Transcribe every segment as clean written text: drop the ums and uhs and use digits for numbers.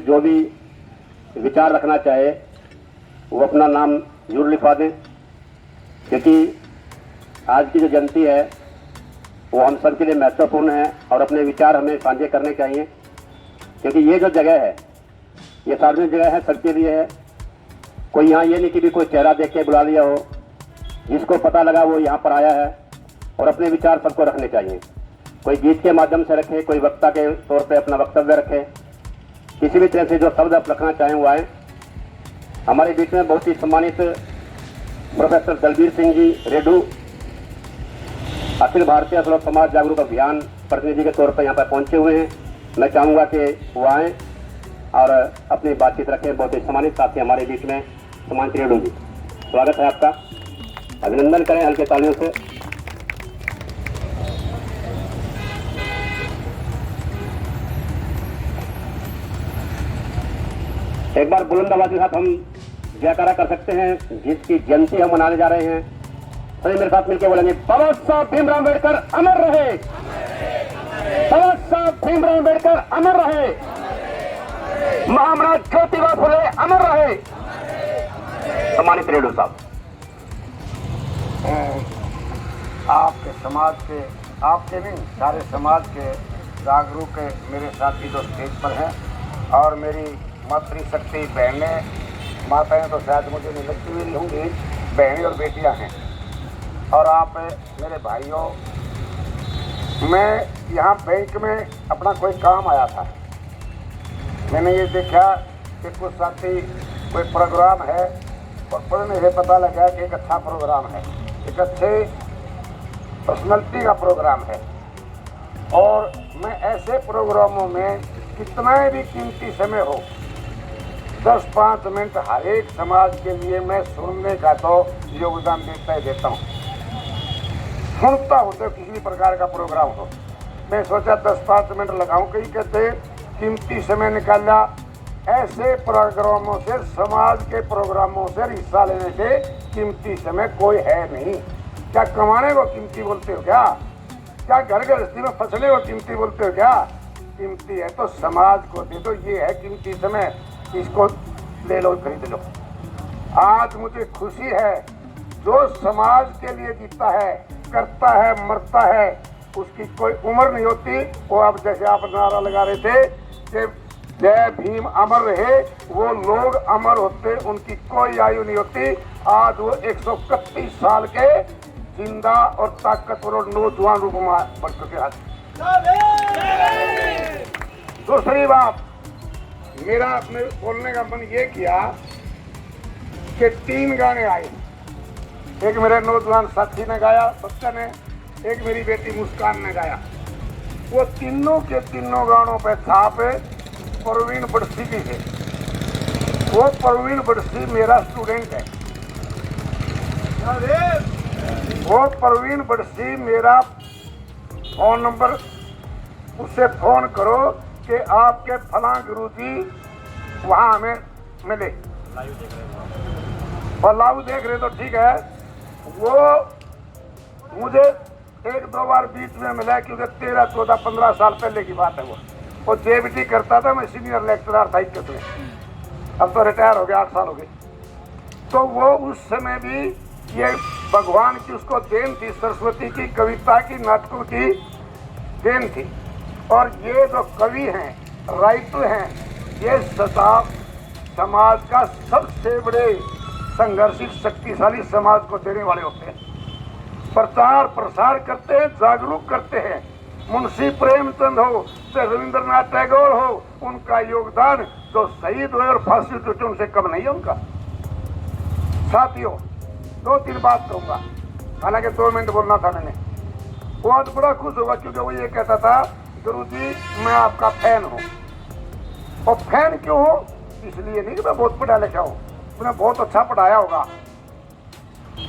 जो भी विचार रखना चाहे वो अपना नाम जरूर लिखवा दें, क्योंकि आज की जो जयंती है वो हम सब के लिए महत्वपूर्ण है और अपने विचार हमें साझे करने चाहिए, क्योंकि ये जो जगह है ये सार्वजनिक जगह है, सबके लिए है। कोई यहाँ ये नहीं कि भी कोई चेहरा देख के बुला लिया हो, जिसको पता लगा वो यहाँ पर आया है और अपने विचार सबको रखने चाहिए। कोई गीत के माध्यम से रखे, कोई वक्ता के तौर पे अपना वक्तव्य रखे, किसी भी तरह से जो शब्द आप रखना चाहें वो आए। हमारे बीच में बहुत ही सम्मानित प्रोफेसर दलबीर सिंह जी रेडू अखिल भारतीय सर्व समाज जागरूक अभियान प्रतिनिधि के तौर पर यहाँ पर पहुँचे हुए हैं। मैं चाहूँगा कि वो आएँ और अपनी बातचीत रखें। बहुत ही सम्मानित साथी हमारे बीच में सम्मानित रेडू जी, स्वागत है आपका, अभिनंदन करें हल्के तालियों से। एक बार बुलंद आवाज के साथ हम जयकारा कर सकते हैं जिसकी जयंती हम मनाने जा रहे हैं। सभी मेरे साथ मिलकर बोलेंगे, बाबा साहब भीमराव अम्बेडकर अमर रहे, बाबा साहब भीमराव अम्बेडकर अमर रहे, महामना ज्योतिबा फुले अमर रहे। सम्मानित रेडू साहब, आपके समाज के, आपके नहीं सारे समाज के जागरूक मेरे साथी जो स्टेज पर हैं और मेरी मातृशक्ति बहनें, माताएं तो शायद मुझे नहीं लगती हुई होंगी, बहनें और बेटियां हैं, और आप मेरे भाइयों, मैं यहाँ बैंक में अपना कोई काम आया था। मैंने ये देखा कि कुछ साथी कोई प्रोग्राम है और पढ़ने से पता लगा कि एक अच्छा प्रोग्राम है, एक अच्छे पर्सनैलिटी का प्रोग्राम है। और मैं ऐसे प्रोग्रामों में कितना भी कीमती समय हो, 10-5 मिनट हर एक समाज के लिए मैं सुनने का तो योगदान देता ही देता हूँ। सुनता हूँ तो किसी भी प्रकार का प्रोग्राम हो, मैं सोचा 10-5 मिनट लगाऊं। कहीं कहते कीमती समय निकाला। ऐसे प्रोग्रामों से, समाज के प्रोग्रामों से हिस्सा लेने से कीमती समय कोई है नहीं। क्या कमाने को कीमती बोलते हो क्या? क्या घर गृहस्थी में फसले को कीमती बोलते हो क्या? कीमती है तो समाज को दे दो, ये है कीमती समय, इसको ले लो, खरीद लो। आज मुझे खुशी है, जो समाज के लिए जीता है, करता है, मरता है, उसकी कोई उम्र नहीं होती। वो अब जैसे आप नारा लगा रहे थे कि जय भीम अमर रहे, वो लोग अमर होते, उनकी कोई आयु नहीं होती। आज वो 131 साल के जिंदा और ताकतवर और नौजवान रूप में बढ़ चुके हैं। दूसरी बात, मेरा अपने बोलने का मन ये किया कि 3 गाने आए। एक मेरे नौजवान साथी ने गाया, बच्चा ने, एक मेरी बेटी मुस्कान ने गाया। वो तीनों के तीनों गानों पे छाप परवीन बड़सी की थे। वो परवीन बड़सी मेरा स्टूडेंट है। वो परवीन बड़सी मेरा फोन नंबर, उससे फोन करो कि आपके फलां गुरुजी वहाँ हमें मिले, और लाइव देख रहे तो ठीक है। वो मुझे 1-2 बार बीच में मिला, क्योंकि 13, 14, 15 साल पहले की बात है। वो जेबीटी करता था, मैं सीनियर लेक्चरर था इक्कीस में, अब तो रिटायर हो गया, 8 साल हो गए। तो वो उस समय भी ये भगवान की उसको देन थी, सरस्वती की, कविता की, नाटकों की देन थी। और ये जो कवि हैं, राइटर हैं, ये समाज का सबसे बड़े संघर्षित शक्तिशाली समाज को देने वाले होते हैं। प्रचार प्रसार करते हैं, जागरूक करते हैं। मुंशी प्रेमचंद हो चाहे रविंद्रनाथ टैगोर हो, उनका योगदान जो शहीद हुए और फांसी चुटे उनसे कम नहीं है उनका। साथियों, 2-3 बात कहूँगा, हालांकि 2 मिनट बोलना था मैंने। वो आज बड़ा खुश होगा, क्योंकि वो ये कहता था, गुरुजी मैं आपका फैन हूँ। और फैन क्यों हो? इसलिए नहीं कि मैं बहुत पढ़ा लिखा हूँ, मैंने बहुत अच्छा पढ़ाया होगा,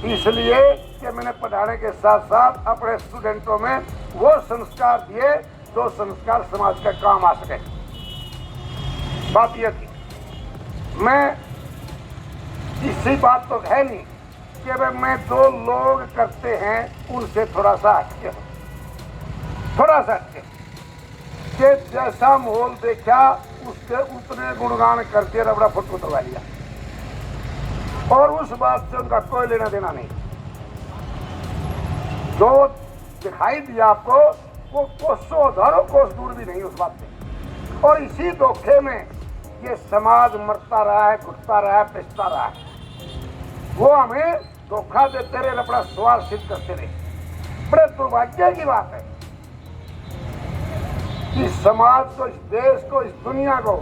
इसलिए कि मैंने पढ़ाने के साथ साथ अपने स्टूडेंटों में वो संस्कार दिए जो संस्कार समाज का काम आ सके। बात यह थी, मैं इसी बात तो है नहीं कि भाई मैं जो लोग करते हैं उनसे थोड़ा सा हटके हूँ, थोड़ा सा हटके। कि जैसा माहौल देखा उसके उतने गुणगान करके रबड़ा फोटो करवा लिया और उस बात से उनका कोई लेना देना नहीं। जो दिखाई दिया आपको वो कोसों हजारों कोस दूर भी नहीं उस बात से। और इसी धोखे में ये समाज मरता रहा है, घुटता रहा है, पिसता रहा है। वो हमें धोखा देते रहे, अपना स्वार्थ सिद्ध करते रहे। बड़े दुर्भाग्य की बात है कि समाज को, इस देश को, इस दुनिया को,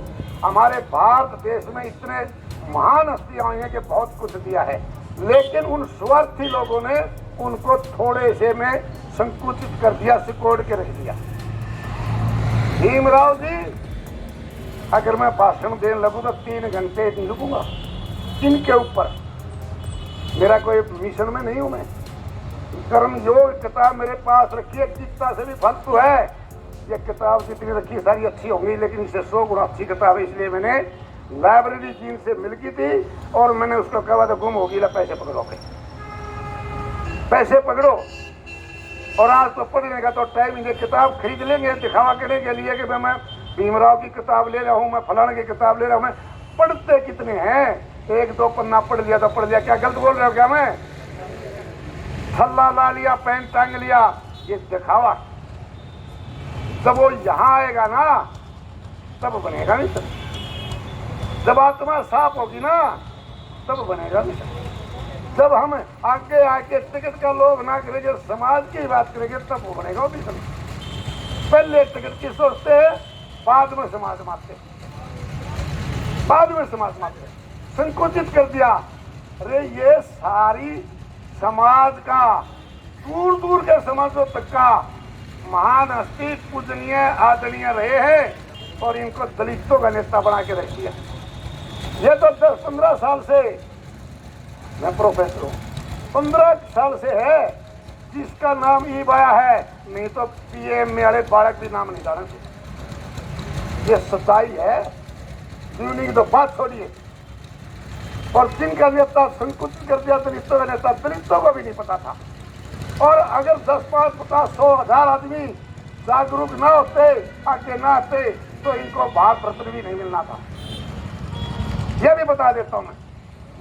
हमारे भारत देश में इतने महान हस्तियां आई हैं कि बहुत कुछ दिया है, लेकिन उन स्वार्थी लोगों ने उनको थोड़े से में संकुचित कर दिया, सिकोड़ के रख दिया। भीमराव जी, अगर मैं भाषण देने लगूँ तो 3 घंटे नहीं रुकूंगा। इनके ऊपर मेरा कोई मिशन में नहीं हूं मैं। कर्म योग किताब मेरे पास रखी है, गीता से भी फालतू है। ये किताब जितनी रखी सारी अच्छी होंगी, लेकिन इससे 100 गुना अच्छी किताब है। इसलिए मैंने लाइब्रेरी जी से मिल की थी और मैंने उसको कहा था गुम होगी, ला पैसे पकड़ो के, पैसे पकड़ो। और आज तो पढ़ने का तो टाइम ही नहीं। किताब खरीद लेंगे दिखावा करने के लिए कि मैं भीमराव की किताब ले रहा हूँ, मैं फलाने की किताब ले रहा हूँ। मैं पढ़ते कितने हैं? 1-2 पन्ना पढ़ लिया तो पढ़ लिया। क्या गलत बोल रहे हो क्या मैं? थल्ला ला लिया, पैंट टांग लिया, ये दिखावा। जब वो यहाँ आएगा ना तब बनेगा मिशन। जब आत्मा साफ होगी ना तब बनेगा मिशन। जब हम आगे आके टिकट का लोभ ना करेंगे, समाज की बात करेंगे, तब वो बनेगा मिशन। पहले टिकट की सोचते हैं, बाद में समाज मारते, बाद में समाज मारते। संकुचित कर दिया। अरे ये सारी समाज का, दूर दूर के समाजों तक का महान हस्ती, पूजनीय, आदरणीय रहे हैं और इनको दलितों का नेता बना के रख दिया। ये तो 10-15 साल से मैं प्रोफेसर हूँ, 15 साल से है जिसका नाम ईबाया है, नहीं तो पीएम में वाले बालक भी नाम नहीं जानते। ये सच्चाई है, जीवनी की तो बात छोड़िए। और जिनका नेता संकुचित कर दिया दलितों का नेता, दलितों को भी नहीं पता था। और अगर 10, 5, 50, 100, 1000 आदमी जागरूक ना होते, आगे ना आते, तो इनको भारत रत्न भी नहीं मिलना था। यह भी बता देता हूं मैं।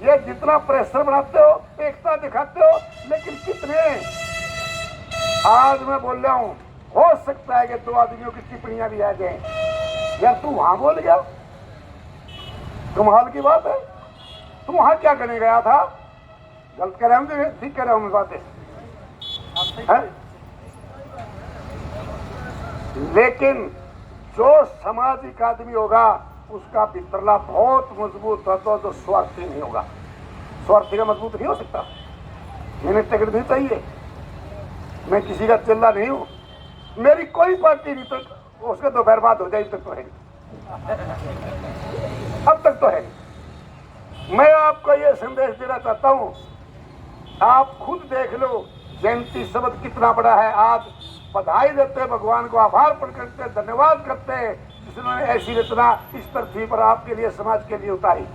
ये जितना प्रेशर बनाते हो, एकता दिखाते हो, लेकिन कितने, आज मैं बोल रहा हूं, हो सकता है कि 2 आदमियों की टिप्पणियां भी आ जाए, यार तू वहां बोल गया, कमाल की बात है। तू वहां क्या करने गया था? गलत कह रहा हूं, ठीक कह रहा हूं मैं बातें है? लेकिन जो सामाजिक आदमी होगा उसका भितरला बहुत मजबूत होता है, तो स्वार्थी नहीं होगा। स्वार्थी का मजबूत नहीं हो सकता। मैंने टिकट नहीं चाहिए, मैं किसी का चिल्ला नहीं हूं, मेरी कोई पार्टी नहीं, तो उसका तो बर्बाद हो जाए, तक तो है नहीं, अब तक तो है नहीं। मैं आपको यह संदेश देना चाहता हूं, आप खुद देख लो जयंती शब्द कितना बड़ा है। आज बधाई देते हैं, भगवान को आभार प्रकट करते हैं, धन्यवाद करते हैं जिन्होंने ऐसी रचना इस पृथ्वी पर आपके लिए, समाज के लिए उतारी।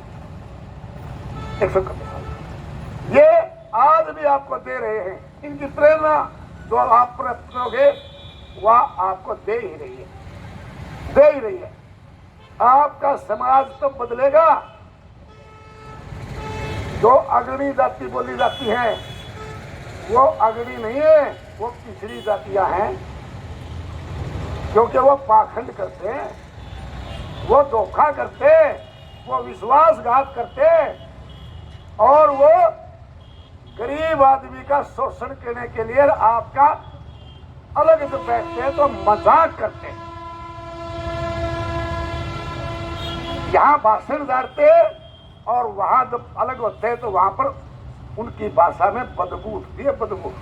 131 ये आज भी आपको दे रहे हैं। इनकी प्रेरणा जो आप प्राप्त करोगे वह आपको दे ही रही है, दे ही रही है। आपका समाज तो बदलेगा। जो अग्रणी जाति बोली जाती है वो अग्रणी नहीं है, वो पिछड़ी जातियां हैं, क्योंकि वो पाखंड करते हैं, वो धोखा करते, वो विश्वासघात करते और वो गरीब आदमी का शोषण करने के लिए आपका अलग से बैठते हैं, तो मजाक करते हैं। यहाँ भाषण डालते और वहां जब अलग होते हैं तो वहां पर उनकी भाषा में बदबू उठती है, बदबू।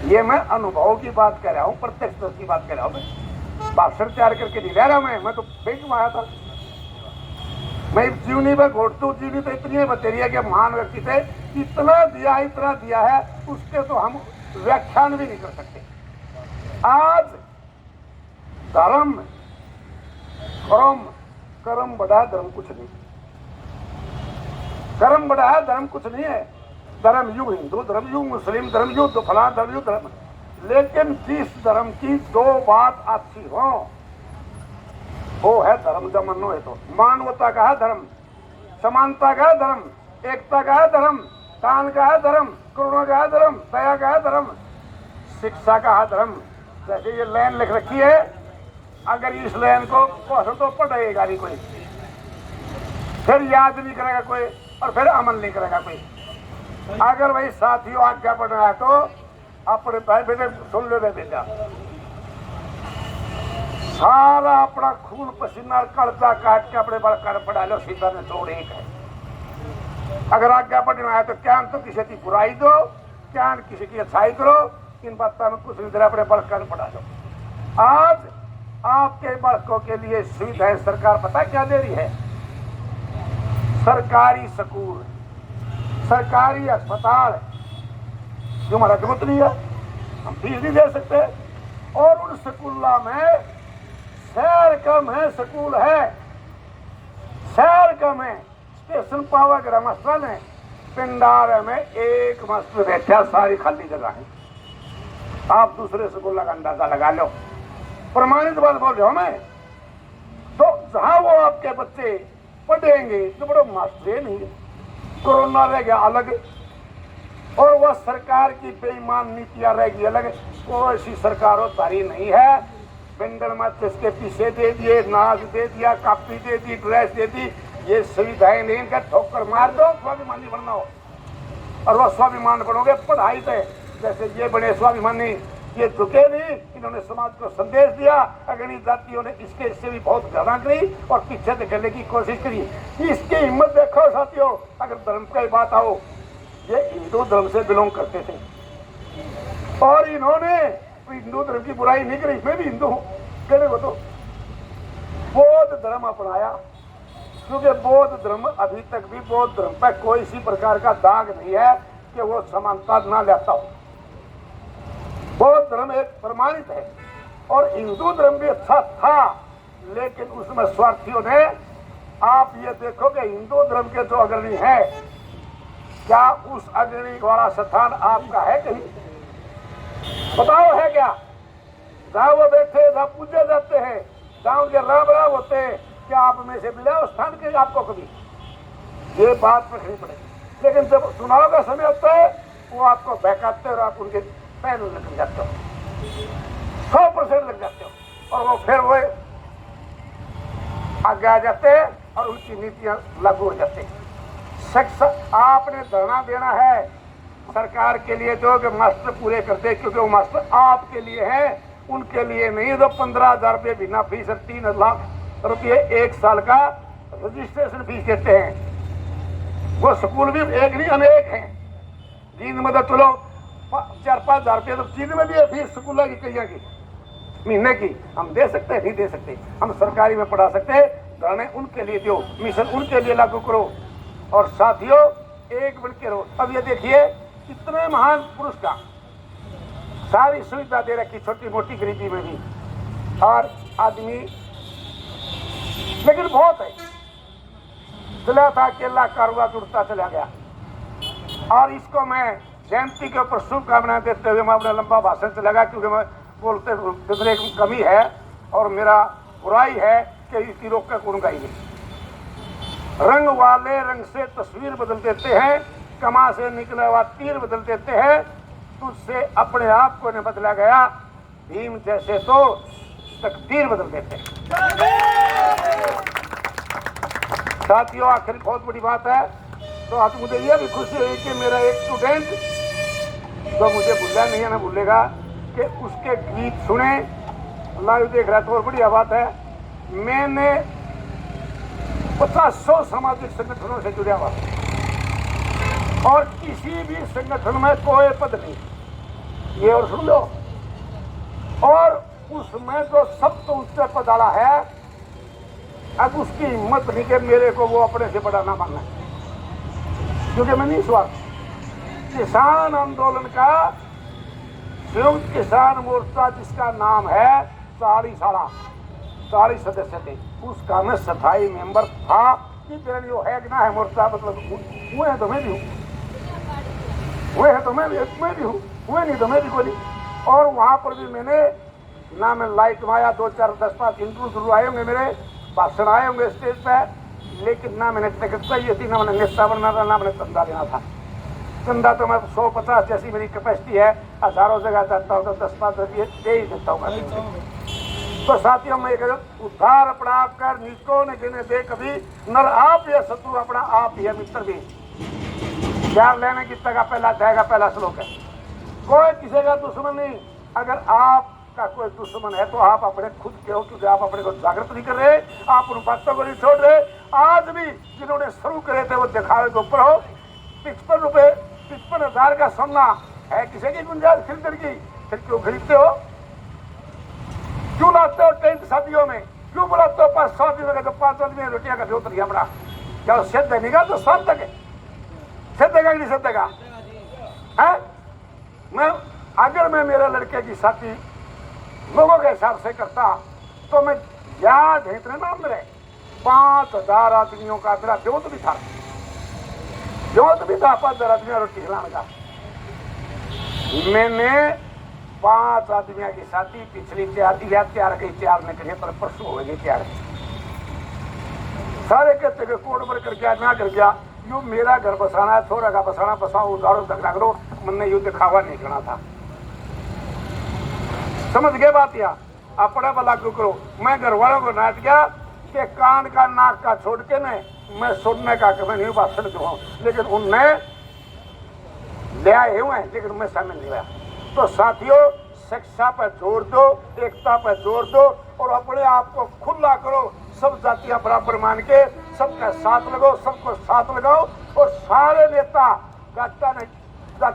ये मैं अनुभव की बात कर रहा हूँ, प्रत्यक्ष की बात कर रहा हूँ। मैं भाषण तैयार करके नहीं रह रहा, मैं तो पेट में आया था। मैं जीवनी में घोटतू, जीवनी तो इतनी बतेरी है कि महान व्यक्ति थे, इतना दिया है, उसके तो हम व्याख्यान भी नहीं कर सकते। आज धर्म कर्म बड़ा है, धर्म कुछ नहीं। धर्म बड़ा है, धर्म कुछ नहीं है। धर्म यू हिंदू, धर्म यू मुस्लिम, धर्म यू फलाना, धर्म यू धर्म। लेकिन जिस धर्म की 2 बात अच्छी हो, वो है धर्म जमनो है। तो मानवता का है धर्म, समानता का है धर्म, एकता का है धर्म, दान का है धर्म, करुणा का है धर्म, दया का है धर्म, शिक्षा का है धर्म। जैसे ये लाइन लिख रखी है, अगर इस लाइन को तो पढ़ेगा नहीं कोई, फिर याद नहीं करेगा कोई, और फिर अमल नहीं करेगा कोई। अगर भाई साथियों आज्ञा पढ़ रहा है तो अपने भाई बेटे सुन लो बेटा, सारा अपना खून पसीना कर्जा काट के अपने बल कर पड़ा लो, सीधा ने जोड़ एक है। अगर आज्ञा पढ़ना है तो क्या तो किसी की बुराई दो, क्या किसी की अच्छाई करो, इन बातों में कुछ नहीं, अपने बल कर पड़ा लो। आज आपके बालकों के लिए सुविधाएं सरकार पता क्या दे रही है? सरकारी स्कूल, सरकारी अस्पताल, जो हमारा जरूरत नहीं है, हम फीस नहीं दे सकते। और उन स्कूलों में शहर कम है, स्कूल है शहर कम है, स्टेशन पावर ग्राम मास्टर है, पिंडार में एक मास्टर बैठा, सारी खाली जगह है। आप दूसरे स्कूल का अंदाजा लगा लो, प्रमाणित बात बोल रहे हो मैं। तो जहां वो आपके बच्चे पढ़ेंगे तो बड़ो मास्टर नहीं है, कोरोना रह गया अलग, और वह सरकार की बेईमान नीतियां रहेगी अलग। कोई ऐसी सरकार तारी नहीं है, पिंडल में इसके पीछे दे दिए, नाच दे दिया, कापी दे दी, ड्रेस दे दी, ये सुविधाएं नहीं, इनका ठोकर मार दो, स्वाभिमानी बनना हो। और वह स्वाभिमान बनोगे पढ़ाई से, जैसे ये बने स्वाभिमानी, ये झुके नहीं, इन्होंने समाज को संदेश दिया। अगली जातियों ने इसके इससे भी बहुत ज्यादा करी और पीछे धकेलने की कोशिश करी। इसकी हिम्मत देखो साथियों। अगर धर्म की बात आओ, ये हिंदू धर्म से बिलोंग करते थे और इन्होंने हिंदू धर्म की बुराई नहीं करी, मैं भी हिंदू हूँ कहने को, तो बौद्ध धर्म अपनाया, क्योंकि बौद्ध धर्म अभी तक भी बौद्ध धर्म पर कोई इसी प्रकार का दाग नहीं है कि वो समानता ना लेता हो। बौद्ध धर्म एक प्रमाणित है और हिंदू धर्म भी अच्छा था, लेकिन उसमें स्वार्थियों ने, आप ये देखो कि हिंदू धर्म के जो अग्रणी है, क्या उस अग्रणी वाला स्थान आपका है कहीं? बताओ है क्या? जहां वो बैठे, जहां पूजे जाते हैं, जहां उनके राम राम होते हैं, क्या आप में से मिला उस स्थान के आपको कभी? ये बात रखनी पड़ेगी। लेकिन जब चुनाव का समय होता है, वो आपको बहकाते और आप उनके पैर लग जाते हो, 100% लग जाते हो, और वो फिर वो आगे आ जाते हैं और उनकी नीतियां लागू हो जाती हैं। आपने धरना देना है सरकार के लिए जो कि मास्टर पूरे करते, क्योंकि वो मास्टर आपके लिए हैं, उनके लिए नहीं। जो 15,000 रुपये बिना फीस और 3 लाख रुपये एक साल का रजिस्ट्रेशन फीस देते हैं, वो स्कूल भी एक नहीं अनेक हैं। जींद में तो चलो 4-5 हजार रुपये तो जींद में भी है फीस स्कूलों की, कई की महीने की। हम दे सकते हैं? नहीं दे सकते। हम सरकारी में पढ़ा सकते हैं। धरने उनके लिए दो, मिशन उनके लिए लागू करो, और साथियों एक बन के रहो। अब ये देखिए कितने महान पुरुष का सारी सुविधा दे रखी, छोटी मोटी गरीबी में भी, और आदमी लेकिन बहुत है, चला था अकेला कारुआ जुड़ता चला गया। और इसको मैं जयंती के ऊपर शुभकामनाएं देते हुए मैं अपना लंबा भाषण चलेगा, क्योंकि मैं बोलते कितने कमी है और मेरा बुराई है कि इसकी रोक कर कौन गाइए। रंग वाले रंग से तस्वीर बदल देते हैं, कमा से निकला हुआ तीर बदल देते हैं, तुझसे अपने आप को नहीं बदला गया, भीम जैसे तो तकदीर बदल देते हैं। साथियों आखिर बहुत बड़ी बात है, तो आज मुझे यह भी खुशी हुई कि मेरा एक स्टूडेंट जो मुझे भूला नहीं है ना भूलेगा, कि उसके गीत सुने, लाइव देख रहा है तो और बढ़िया बात है। मैंने 50-100 सामाजिक संगठनों से जुड़ा हुआ और किसी भी संगठन में कोई पद नहीं, ये और सुन लो। और उसमें जो सबसे ऊंचा पद वाला है, अब उसकी हिम्मत नहीं कि मेरे को वो अपने से बड़ा ना मानना, क्योंकि मैं नहीं स्वार्थ। किसान आंदोलन का संयुक्त किसान मोर्चा जिसका नाम है 40 सदस्य थे, उसका मैं स्थायी मेंबर था। कि जो है ना है मोर्चा, मतलब हुए हैं तो मैं भी हूँ, हुए हैं तो मैं भी हूँ, हुए नहीं तो मैं भी कोई। और वहाँ पर भी मैंने ना मैं लाइट में आया, 2-4-10-5 इंटरव्यू आए होंगे, मेरे भाषण आए होंगे स्टेज पे, लेकिन ना मैंने टिकट चाहिए थी, ना मैंने नेता बनना था, ना मैंने चंदा देना था। चंदा तो मैं 150 जैसी मेरी कैपेसिटी है, हजारों जगह जाता हूँ तो 10-5 रुपये दे ही देता हूँ। तो साथियों में एक उद्धार अपना आप कर, नीचों ने जिन्हें दे कभी, नर आप या शत्रु अपना आप ही है मित्र भी। प्यार लेने की तक पहला अध्याय का पहला श्लोक है। कोई किसी का दुश्मन नहीं। अगर आपका कोई दुश्मन है तो आप अपने खुद के हो, क्योंकि आप अपने को जागृत नहीं कर रहे, आप उन बातों को नहीं छोड़ रहे। आज भी जिन्होंने शुरू करे थे वो दिखावे के ऊपर हो। 55,000 का सोना है किसी की गुंजाइश खरीदने की, फिर क्यों खरीदते हो? क्यों लाते हो टेंट शादियों में? क्यों बुलाते हो 500 आदमी का, तो 5 आदमी रोटियां का जोत लिया बड़ा? क्या सिद्ध नहीं का तो सब तक है, सिद्ध का नहीं सिद्ध का है? अगर मैं मेरे लड़के की शादी लोगों के हिसाब से करता तो मैं याद है इतने नाम मेरे 5,000 आदमियों का मेरा जोत भी था, 5,000 आदमियों रोटी खिलाने का। मैंने 5 आदमियों की शादी पिछली तैयार गई, तैयार नहीं करिए, पर परसों हो गई तैयार। सारे कहते कि कोड पर कर गया, ना कर गया, यू मेरा घर बसाना है, थोड़ा का बसाना बसाओ, उधारो झगड़ा करो, मैंने यू दिखावा नहीं करना था। समझ गए बात? या अपने वाला क्यों करो? मैं घर वालों को नाच गया कि कान का नाक का छोड़ के मैं सुनने का मैं नहीं भाषण दूँ, लेकिन उनने ले आए हुए हैं, लेकिन मैं शामिल नहीं हुआ। तो साथियों, शिक्षा पर जोर दो, एकता पर जोर दो और अपने आप को खुला करो। सब जातियां बराबर मान के सबका साथ लगाओ, सबको साथ लगाओ। और सारे नेता जाता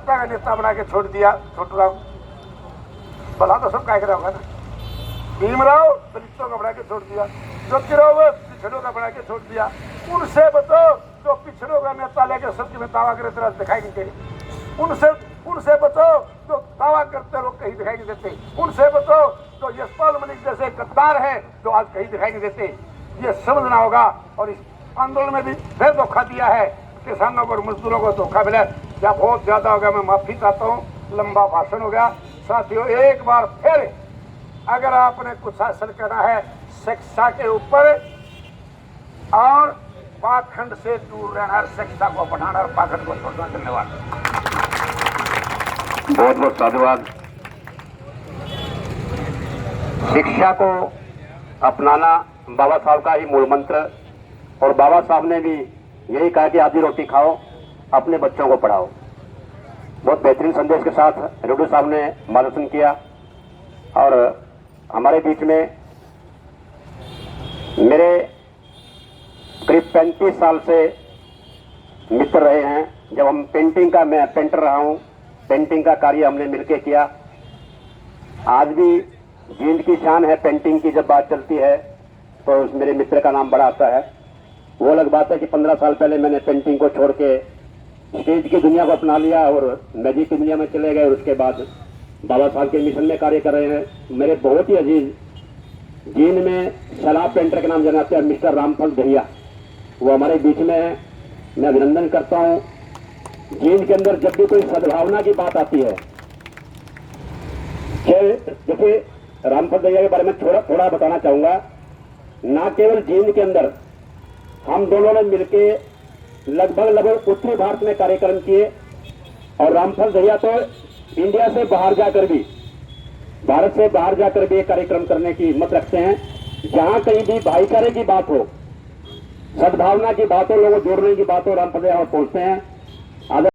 का नेता बना के छोड़ दिया, छोटूराव भला तो सब क्या करा होगा ना। भीमराव दलितों का बना के छोड़ दिया, ज्योतिराव पिछड़ों का बना के छोड़ दिया। उनसे बचो जो पिछड़ों का नेता लेकर सत्य में दावा करे तरह दिखाई नहीं देती। उनसे बचो जो दावा करते लोग कहीं दिखाई नहीं देते। उनसे बचो जो यशपाल मलिक जैसे गद्दार हैं जो आज कहीं दिखाई नहीं देते। ये समझना होगा। और इस आंदोलन में भी फिर धोखा दिया है, किसानों को और मजदूरों को धोखा मिला। या बहुत ज्यादा हो गया, मैं माफी चाहता हूँ, लंबा भाषण हो गया। साथियों, एक बार फिर अगर आपने कुछ हासिल करना है शिक्षा के ऊपर और पाखंड से दूर रहना, शिक्षा को बढ़ाना और पाखंड को छोड़ना। धन्यवाद, बहुत बहुत साधुवाद। शिक्षा को अपनाना बाबा साहब का ही मूल मंत्र, और बाबा साहब ने भी यही कहा कि आधी रोटी खाओ, अपने बच्चों को पढ़ाओ। बहुत बेहतरीन संदेश के साथ रेड्डी साहब ने मार्गदर्शन किया। और हमारे बीच में मेरे करीब 35 साल से मित्र रहे हैं। जब हम पेंटिंग का, मैं पेंटर रहा हूं, पेंटिंग का कार्य हमने मिलकर किया। आज भी जींद की शान है पेंटिंग की, जब बात चलती है तो मेरे मित्र का नाम बड़ा आता है। वो अलग बात है कि 15 साल पहले मैंने पेंटिंग को छोड़ के स्टेज की दुनिया को अपना लिया और मैजिक की दुनिया में चले गए। और उसके बाद बाबा साहब के मिशन में कार्य कर रहे हैं। मेरे बहुत ही अजीज जींद में सलाह पेंटर के नाम जानाते हैं मिस्टर रामफल दहिया, वो हमारे बीच में है। मैं अभिनंदन करता हूँ। जींद के अंदर जब भी कोई सद्भावना की बात आती है, जैसे रामफल दहिया के बारे में थोड़ा बताना चाहूंगा। ना केवल जींद के अंदर हम दोनों ने मिलके लगभग उत्तरी भारत में कार्यक्रम किए, और रामफल दहिया तो इंडिया से बाहर जाकर भी, भारत से बाहर जाकर भी कार्यक्रम करने की हिम्मत रखते हैं। जहां कहीं भी भाईचारे की बात हो, सद्भावना की बात हो, लोगों को जोड़ने की बात हो, रामफल दहिया पहुंचते हैं।